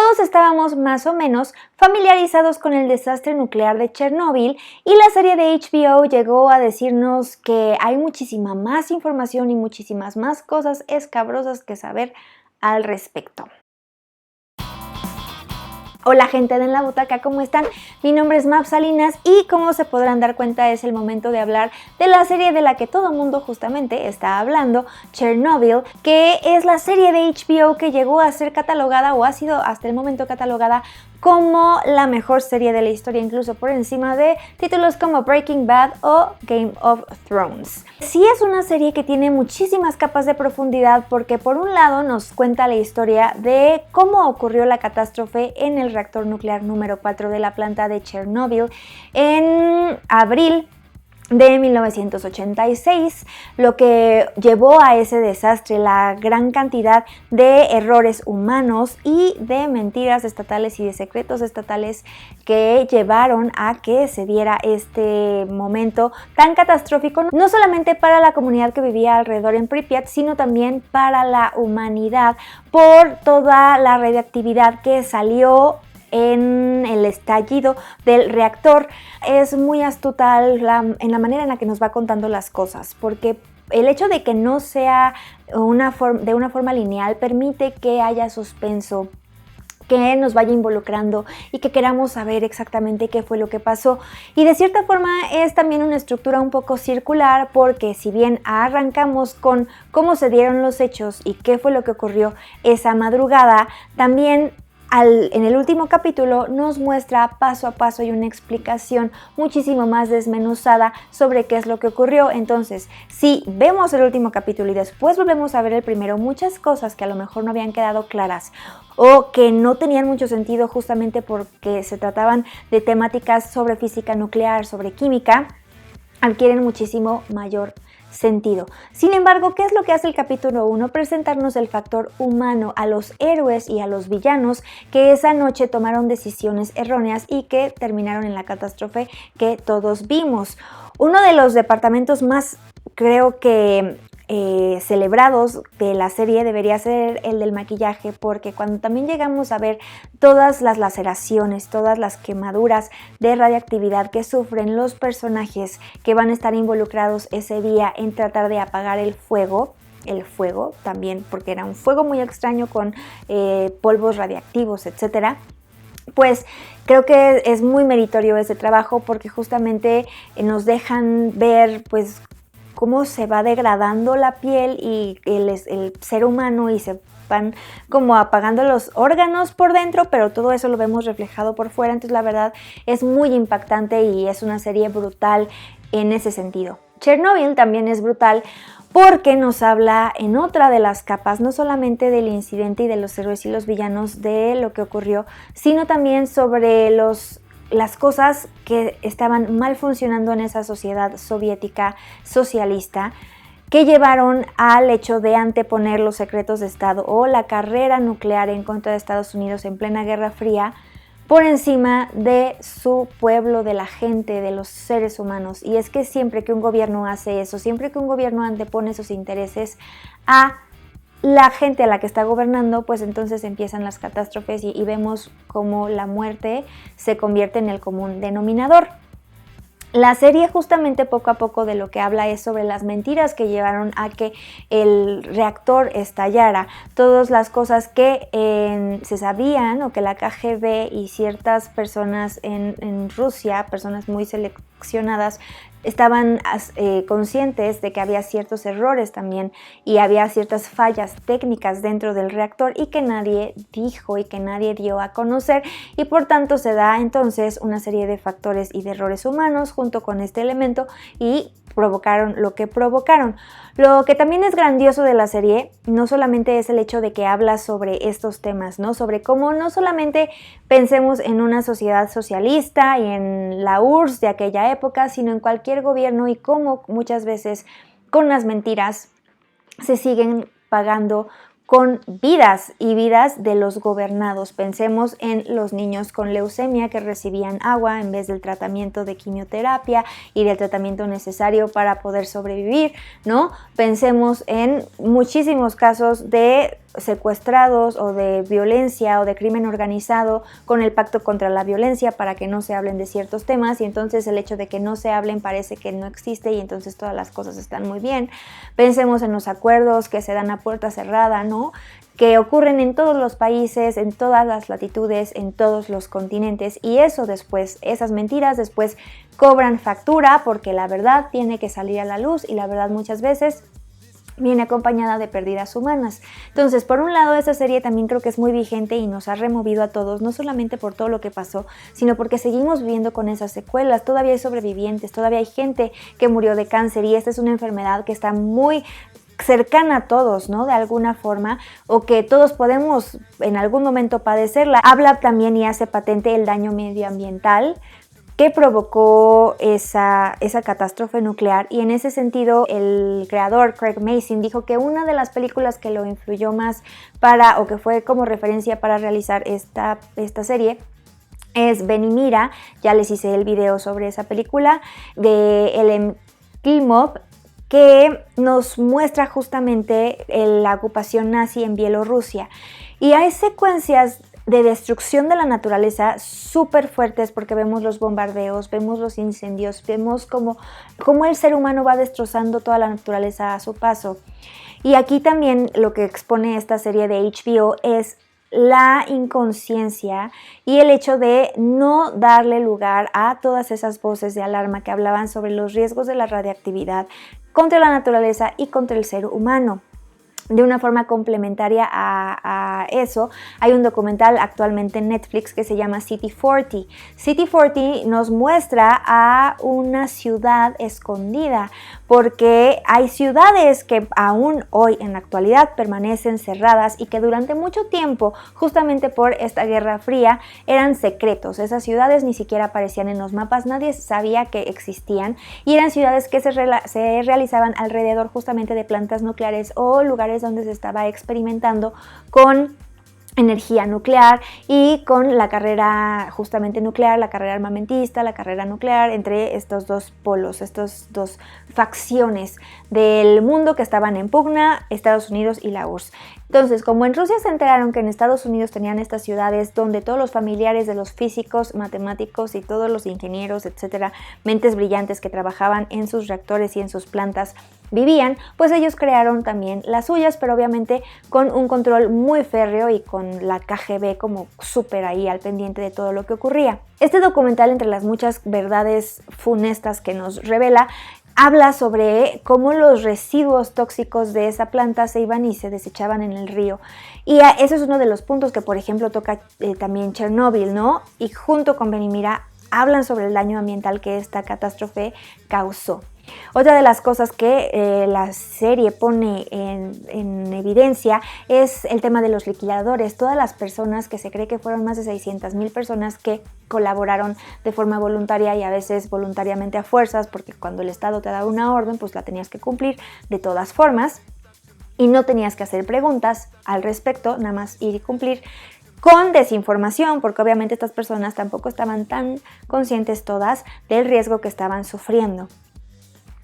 Todos estábamos más o menos familiarizados con el desastre nuclear de Chernóbil y la serie de HBO llegó a decirnos que hay muchísima más información y muchísimas más cosas escabrosas que saber al respecto. Hola gente de En la Butaca, ¿cómo están? Mi nombre es Mabs Salinas y como se podrán dar cuenta es el momento de hablar de la serie de la que todo el mundo justamente está hablando, Chernobyl, que es la serie de HBO que llegó a ser catalogada o ha sido hasta el momento catalogada como la mejor serie de la historia, incluso por encima de títulos como Breaking Bad o Game of Thrones. Sí es una serie que tiene muchísimas capas de profundidad porque por un lado nos cuenta la historia de cómo ocurrió la catástrofe en el reactor nuclear número 4 de la planta de Chernobyl en abril de 1986, lo que llevó a ese desastre, la gran cantidad de errores humanos y de mentiras estatales y de secretos estatales que llevaron a que se diera este momento tan catastrófico, no solamente para la comunidad que vivía alrededor en Pripyat, sino también para la humanidad por toda la radiactividad que salió en el estallido del reactor. Es muy astuta en la manera en la que nos va contando las cosas, porque el hecho de que no sea de una forma lineal permite que haya suspenso, que nos vaya involucrando y que queramos saber exactamente qué fue lo que pasó. Y de cierta forma es también una estructura un poco circular, porque si bien arrancamos con cómo se dieron los hechos y qué fue lo que ocurrió esa madrugada, también en el último capítulo nos muestra paso a paso y una explicación muchísimo más desmenuzada sobre qué es lo que ocurrió. Entonces, si vemos el último capítulo y después volvemos a ver el primero, muchas cosas que a lo mejor no habían quedado claras o que no tenían mucho sentido justamente porque se trataban de temáticas sobre física nuclear, sobre química, adquieren muchísimo mayor sentido. Sin embargo, ¿qué es lo que hace el capítulo 1? Presentarnos el factor humano, a los héroes y a los villanos que esa noche tomaron decisiones erróneas y que terminaron en la catástrofe que todos vimos. Uno de los departamentos más, creo que celebrados de la serie debería ser el del maquillaje, porque cuando también llegamos a ver todas las laceraciones, todas las quemaduras de radiactividad que sufren los personajes que van a estar involucrados ese día en tratar de apagar el fuego también, porque era un fuego muy extraño con polvos radiactivos, etcétera. Pues creo que es muy meritorio ese trabajo porque justamente nos dejan ver pues cómo se va degradando la piel y el ser humano y se van como apagando los órganos por dentro, pero todo eso lo vemos reflejado por fuera. Entonces la verdad es muy impactante y es una serie brutal en ese sentido. Chernobyl también es brutal porque nos habla en otra de las capas, no solamente del incidente y de los héroes y los villanos de lo que ocurrió, sino también sobre las cosas que estaban mal funcionando en esa sociedad soviética socialista, que llevaron al hecho de anteponer los secretos de Estado o la carrera nuclear en contra de Estados Unidos en plena Guerra Fría por encima de su pueblo, de la gente, de los seres humanos. Y es que siempre que un gobierno hace eso, siempre que un gobierno antepone sus intereses a la gente a la que está gobernando, pues entonces empiezan las catástrofes y vemos cómo la muerte se convierte en el común denominador. La serie justamente poco a poco de lo que habla es sobre las mentiras que llevaron a que el reactor estallara, todas las cosas que se sabían o que la KGB y ciertas personas en Rusia, personas muy seleccionadas, estaban conscientes de que había ciertos errores también y había ciertas fallas técnicas dentro del reactor y que nadie dijo y que nadie dio a conocer, y por tanto se da entonces una serie de factores y de errores humanos junto con este elemento y provocaron lo que provocaron. Lo que también es grandioso de la serie no solamente es el hecho de que habla sobre estos temas, ¿no? Sobre cómo no solamente pensemos en una sociedad socialista y en la URSS de aquella época, sino en cualquier gobierno y cómo muchas veces con las mentiras se siguen pagando con vidas y vidas de los gobernados. Pensemos en los niños con leucemia que recibían agua en vez del tratamiento de quimioterapia y del tratamiento necesario para poder sobrevivir, ¿no? Pensemos en muchísimos casos de secuestrados o de violencia o de crimen organizado con el pacto contra la violencia para que no se hablen de ciertos temas, y entonces el hecho de que no se hablen parece que no existe y entonces todas las cosas están muy bien. Pensemos en los acuerdos que se dan a puerta cerrada, ¿no?, que ocurren en todos los países, en todas las latitudes, en todos los continentes, y eso después, esas mentiras después cobran factura porque la verdad tiene que salir a la luz, y la verdad muchas veces viene acompañada de pérdidas humanas. Entonces, por un lado, esa serie también creo que es muy vigente y nos ha removido a todos, no solamente por todo lo que pasó, sino porque seguimos viviendo con esas secuelas. Todavía hay sobrevivientes, todavía hay gente que murió de cáncer, y esta es una enfermedad que está muy cercana a todos, ¿no?, de alguna forma, o que todos podemos en algún momento padecerla. Habla también y hace patente el daño medioambiental que provocó esa catástrofe nuclear, y en ese sentido el creador Craig Mazin dijo que una de las películas que lo influyó más o que fue como referencia para realizar esta serie es Ben y Mira. Ya les hice el video sobre esa película de Elem Klimov, que nos muestra justamente la ocupación nazi en Bielorrusia. Y hay secuencias de destrucción de la naturaleza súper fuertes, porque vemos los bombardeos, vemos los incendios, vemos cómo el ser humano va destrozando toda la naturaleza a su paso. Y aquí también lo que expone esta serie de HBO es la inconsciencia y el hecho de no darle lugar a todas esas voces de alarma que hablaban sobre los riesgos de la radiactividad contra la naturaleza y contra el ser humano. De una forma complementaria a eso, hay un documental actualmente en Netflix que se llama City 40. City 40 nos muestra a una ciudad escondida, porque hay ciudades que aún hoy en la actualidad permanecen cerradas y que durante mucho tiempo, justamente por esta Guerra Fría, eran secretos. Esas ciudades ni siquiera aparecían en los mapas, nadie sabía que existían, y eran ciudades que se realizaban alrededor justamente de plantas nucleares o lugares donde se estaba experimentando con energía nuclear y con la carrera justamente nuclear, la carrera armamentista, la carrera nuclear, entre estos dos polos, estas dos facciones del mundo que estaban en pugna, Estados Unidos y la URSS. Entonces, como en Rusia se enteraron que en Estados Unidos tenían estas ciudades donde todos los familiares de los físicos, matemáticos y todos los ingenieros, etcétera, mentes brillantes que trabajaban en sus reactores y en sus plantas vivían, pues ellos crearon también las suyas, pero obviamente con un control muy férreo y con la KGB como súper ahí al pendiente de todo lo que ocurría. Este documental, entre las muchas verdades funestas que nos revela, habla sobre cómo los residuos tóxicos de esa planta se iban y se desechaban en el río. Y eso es uno de los puntos que, por ejemplo, toca también Chernobyl, ¿no? Y junto con Ben y Mira hablan sobre el daño ambiental que esta catástrofe causó. Otra de las cosas que la serie pone en evidencia es el tema de los liquidadores. Todas las personas, que se cree que fueron más de 600,000 personas que colaboraron de forma voluntaria y a veces voluntariamente a fuerzas, porque cuando el Estado te daba una orden, pues la tenías que cumplir de todas formas y no tenías que hacer preguntas al respecto, nada más ir y cumplir, con desinformación, porque obviamente estas personas tampoco estaban tan conscientes todas del riesgo que estaban sufriendo.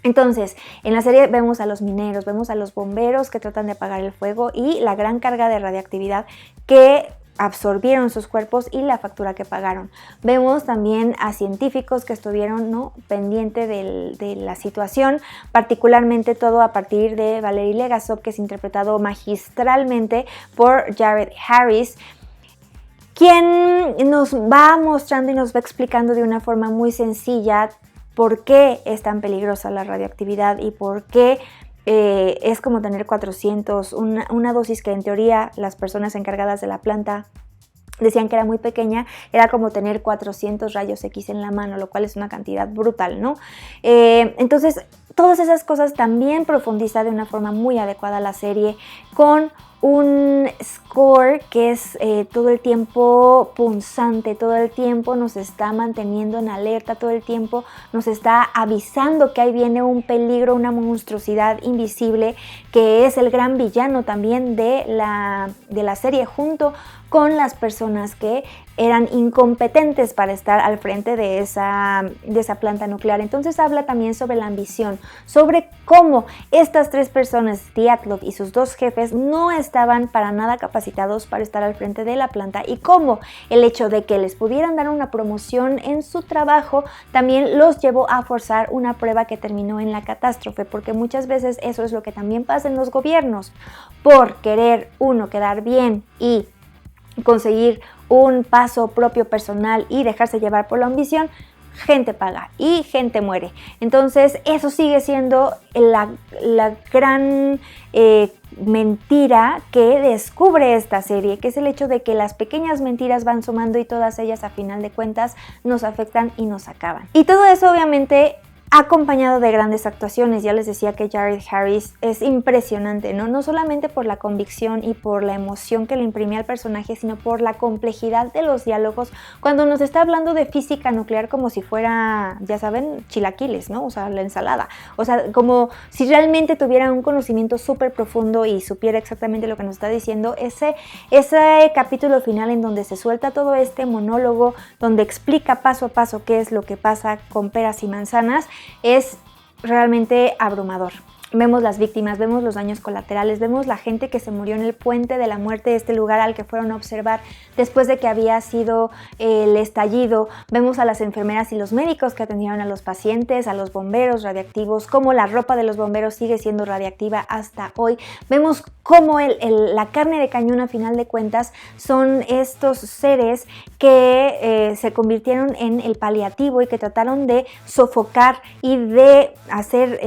Entonces, en la serie vemos a los mineros, vemos a los bomberos que tratan de apagar el fuego y la gran carga de radiactividad que absorbieron sus cuerpos y la factura que pagaron. Vemos también a científicos que estuvieron, ¿no?, pendiente de la situación, particularmente todo a partir de Valery Legasov, que es interpretado magistralmente por Jared Harris, quien nos va mostrando y nos va explicando de una forma muy sencilla por qué es tan peligrosa la radioactividad y por qué es como tener 400, una dosis que en teoría las personas encargadas de la planta decían que era muy pequeña, era como tener 400 rayos X en la mano, lo cual es una cantidad brutal, ¿no? Entonces, todas esas cosas también profundiza de una forma muy adecuada la serie, con un score que es todo el tiempo punzante, todo el tiempo nos está manteniendo en alerta, todo el tiempo nos está avisando que ahí viene un peligro, una monstruosidad invisible, que es el gran villano también de la serie, junto con las personas que eran incompetentes para estar al frente de esa planta nuclear. Entonces habla también sobre la ambición, sobre cómo estas 3 personas, Dyatlov y sus 2 jefes, no estaban para nada capacitados para estar al frente de la planta, y cómo el hecho de que les pudieran dar una promoción en su trabajo también los llevó a forzar una prueba que terminó en la catástrofe, porque muchas veces eso es lo que también pasa en los gobiernos. Por querer uno quedar bien y conseguir un paso propio personal y dejarse llevar por la ambición, gente paga y gente muere. Entonces eso sigue siendo la gran mentira que descubre esta serie, que es el hecho de que las pequeñas mentiras van sumando y todas ellas a final de cuentas nos afectan y nos acaban. Y todo eso obviamente acompañado de grandes actuaciones. Ya les decía que Jared Harris es impresionante, ¿no? No solamente por la convicción y por la emoción que le imprime al personaje, sino por la complejidad de los diálogos cuando nos está hablando de física nuclear como si fuera, ya saben, chilaquiles, ¿no? O sea, la ensalada. O sea, como si realmente tuviera un conocimiento súper profundo y supiera exactamente lo que nos está diciendo. Ese capítulo final en donde se suelta todo este monólogo, donde explica paso a paso qué es lo que pasa con peras y manzanas, es realmente abrumador. Vemos las víctimas, vemos los daños colaterales, vemos la gente que se murió en el puente de la muerte, este lugar al que fueron a observar después de que había sido el estallido. Vemos a las enfermeras y los médicos que atendieron a los pacientes, a los bomberos radiactivos, cómo la ropa de los bomberos sigue siendo radiactiva hasta hoy. Vemos cómo la carne de cañón, a final de cuentas, son estos seres que se convirtieron en el paliativo y que trataron de sofocar y de hacer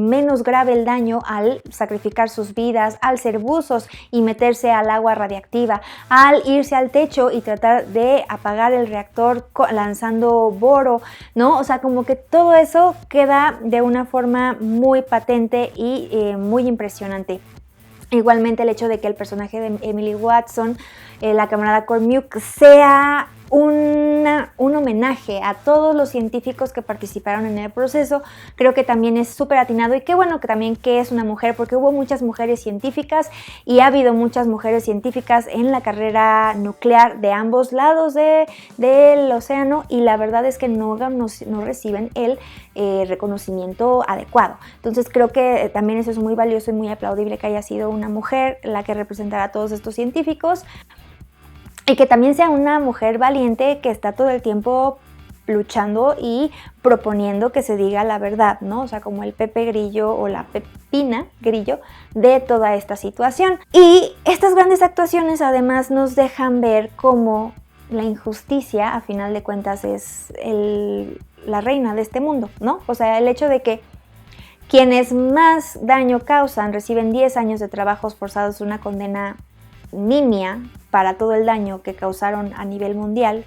menos grave el daño al sacrificar sus vidas, al ser buzos y meterse al agua radiactiva, al irse al techo y tratar de apagar el reactor lanzando boro, ¿no? O sea, como que todo eso queda de una forma muy patente y muy impresionante. Igualmente el hecho de que el personaje de Emily Watson, la camarada Cormuk, sea un homenaje a todos los científicos que participaron en el proceso, creo que también es súper atinado. Y qué bueno que también que es una mujer, porque hubo muchas mujeres científicas y ha habido muchas mujeres científicas en la carrera nuclear de ambos lados del océano, y la verdad es que no reciben el reconocimiento adecuado. Entonces creo que también eso es muy valioso y muy aplaudible, que haya sido una mujer la que representara a todos estos científicos. Y que también sea una mujer valiente que está todo el tiempo luchando y proponiendo que se diga la verdad, ¿no? O sea, como el Pepe Grillo o la Pepina Grillo de toda esta situación. Y estas grandes actuaciones además nos dejan ver cómo la injusticia, a final de cuentas, es la reina de este mundo, ¿no? O sea, el hecho de que quienes más daño causan reciben 10 años de trabajos forzados, una condena nimia para todo el daño que causaron a nivel mundial,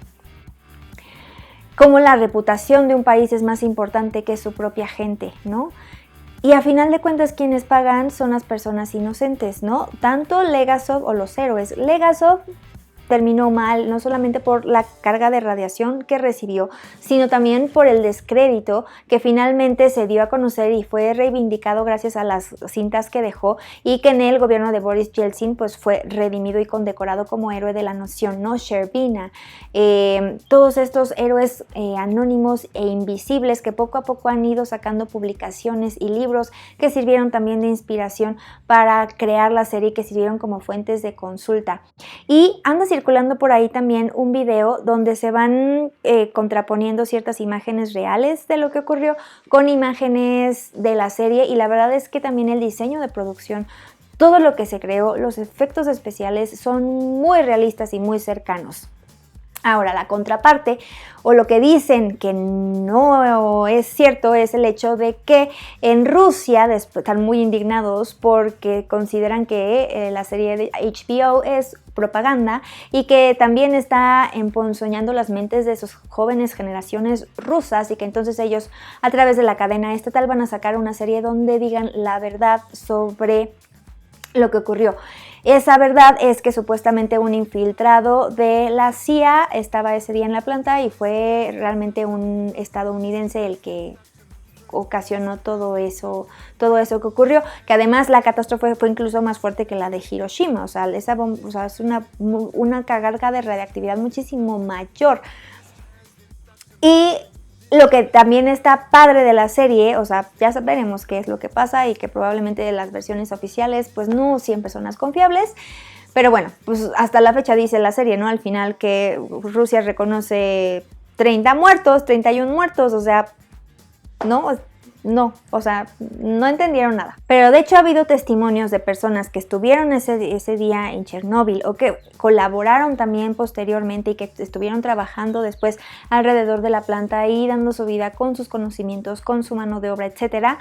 como la reputación de un país es más importante que su propia gente, ¿no? Y a final de cuentas quienes pagan son las personas inocentes, ¿no? Tanto Legasov o los héroes. Legasov terminó mal, no solamente por la carga de radiación que recibió, sino también por el descrédito que finalmente se dio a conocer y fue reivindicado gracias a las cintas que dejó, y que en el gobierno de Boris Yeltsin pues fue redimido y condecorado como héroe de la nación, ¿no? Sherbina, todos estos héroes anónimos e invisibles que poco a poco han ido sacando publicaciones y libros que sirvieron también de inspiración para crear la serie, que sirvieron como fuentes de consulta. Y anda circulando por ahí también un video donde se van contraponiendo ciertas imágenes reales de lo que ocurrió con imágenes de la serie, y la verdad es que también el diseño de producción, todo lo que se creó, los efectos especiales son muy realistas y muy cercanos. Ahora, la contraparte, o lo que dicen que no es cierto, es el hecho de que en Rusia están muy indignados porque consideran que la serie de HBO es propaganda, y que también está emponzoñando las mentes de sus jóvenes generaciones rusas, y que entonces ellos, a través de la cadena estatal, van a sacar una serie donde digan la verdad sobre lo que ocurrió. Esa verdad es que supuestamente un infiltrado de la CIA estaba ese día en la planta, y fue realmente un estadounidense el que ocasionó todo eso que ocurrió, que además la catástrofe fue incluso más fuerte que la de Hiroshima, o sea, esa bomba, o sea, es una carga de radiactividad muchísimo mayor. Y lo que también está padre de la serie, o sea, ya veremos qué es lo que pasa y que probablemente las versiones oficiales pues no siempre son las confiables, pero bueno, pues hasta la fecha dice la serie, ¿no? Al final que Rusia reconoce 30 muertos, 31 muertos, o sea, no, o sea, no entendieron nada. Pero de hecho ha habido testimonios de personas que estuvieron ese día en Chernóbil o que colaboraron también posteriormente y que estuvieron trabajando después alrededor de la planta y dando su vida con sus conocimientos, con su mano de obra, etcétera,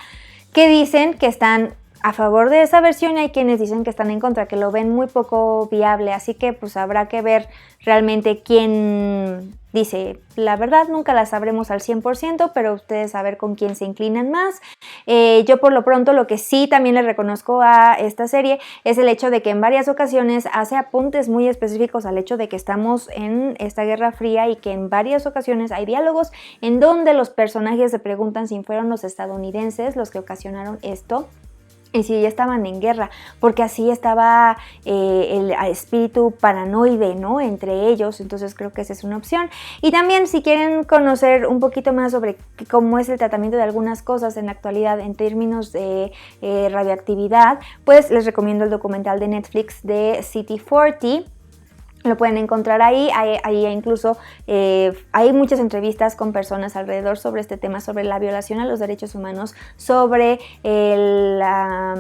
que dicen que están a favor de esa versión y hay quienes dicen que están en contra, que lo ven muy poco viable, así que pues habrá que ver realmente quién dice la verdad. Nunca la sabremos al 100%, pero ustedes a ver con quién se inclinan más. Yo por lo pronto lo que sí también le reconozco a esta serie es el hecho de que en varias ocasiones hace apuntes muy específicos al hecho de que estamos en esta Guerra Fría y que en varias ocasiones hay diálogos en donde los personajes se preguntan si fueron los estadounidenses los que ocasionaron esto y si ya estaban en guerra, porque así estaba el espíritu paranoide, ¿no? Entre ellos, entonces creo que esa es una opción. Y también si quieren conocer un poquito más sobre cómo es el tratamiento de algunas cosas en la actualidad en términos de radioactividad, pues les recomiendo el documental de Netflix de City 40. Lo pueden encontrar ahí incluso hay muchas entrevistas con personas alrededor sobre este tema, sobre la violación a los derechos humanos, sobre la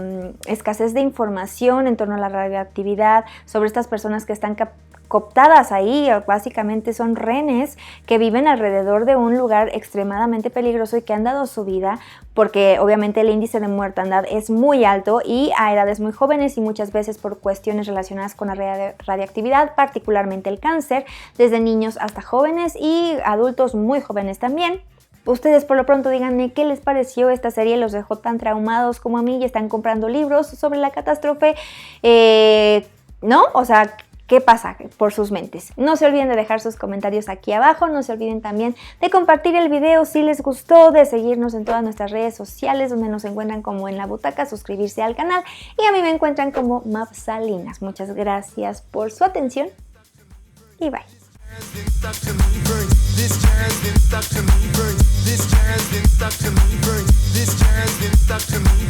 escasez de información en torno a la radioactividad, sobre estas personas que están cooptadas ahí, básicamente son rehenes que viven alrededor de un lugar extremadamente peligroso y que han dado su vida porque obviamente el índice de mortandad es muy alto y a edades muy jóvenes y muchas veces por cuestiones relacionadas con la radiactividad, particularmente el cáncer, desde niños hasta jóvenes y adultos muy jóvenes también. Ustedes por lo pronto díganme qué les pareció esta serie, los dejó tan traumados como a mí y están comprando libros sobre la catástrofe, ¿no? O sea, ¿qué pasa por sus mentes? No se olviden de dejar sus comentarios aquí abajo, no se olviden también de compartir el video si les gustó, de seguirnos en todas nuestras redes sociales donde nos encuentran como En la Butaca, suscribirse al canal y a mí me encuentran como Mapsalinas. Muchas gracias por su atención y bye. This chair has been stuck to me.